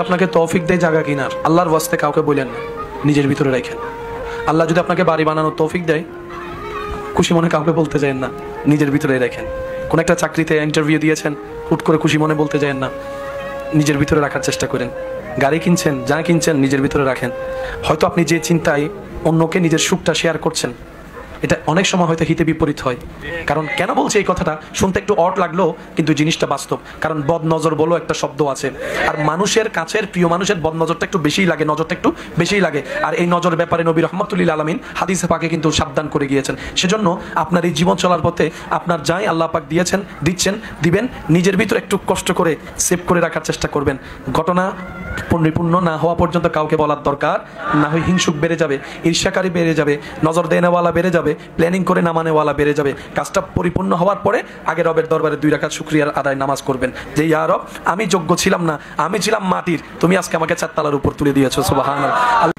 আপনাকে তৌফিক দেয় জায়গা কিনার, আল্লাহর ওয়াস্তে কাউকে বলেন না, নিজের ভিতরে রাখেন। আল্লাহ যদি আপনাকে বাড়ি বানানোর তৌফিক দেয়, খুশি মনে কাউকে বলতে যায়েন না, নিজের ভিতরে রাখেন। কোন একটা চাকরিতে ইন্টারভিউ দিয়েছেন, হুট করে খুশি মনে বলতে যায়েন না, নিজের ভিতরে রাখার চেষ্টা করেন। গাড়ি কিনছেন, যা কিনছেন নিজের ভিতরে রাখেন। হয়তো আপনি যে চিন্তায় অন্যকে নিজের সুখটা শেয়ার করছেন, এটা অনেক সময় হয়তো হিতে বিপরীত হয়। কারণ কেন বলছে এই কথাটা শুনতে একটু অড লাগলো, কিন্তু জিনিসটা বাস্তব। কারণ বদ নজর বলো একটা শব্দ আছে, আর মানুষের কাছের প্রিয় মানুষের বদ নজরটা একটু বেশিই লাগে, নজরটা একটু বেশিই লাগে। আর এই নজর ব্যাপারে নবী রহমতুল্লিল আলামিন হাদিসে পাকে কিন্তু সাবধান করে গিয়েছেন। সেজন্য আপনার এই জীবন চলার পথে আপনার যাই আল্লাহ পাক দিয়েছেন, দিচ্ছেন, দিবেন, নিজের ভিতরে একটু কষ্ট করে সেভ করে রাখার চেষ্টা করবেন। ঘটনা পরিপূর্ণ না হওয়া পর্যন্ত কাউকে বলার দরকার না, হয় হিংসুক বেড়ে যাবে, ঈর্ষাকারী বেড়ে যাবে, নজর দেনেওয়ালা বেড়ে যাবে, প্ল্যানিং করে না মানেওয়ালা বেড়ে যাবে। কাজটা পরিপূর্ণ হওয়ার পরে আগে রবের দরবারে 2 রাকাত শুকরিয়ার আদায় নামাজ করবেন, যে ইয়া রব, আমি যোগ্য ছিলাম না, আমি ছিলাম মাটির, তুমি আজকে আমাকে 4 তলার উপর তুলে দিয়েছো, সুবহানাল্লাহ।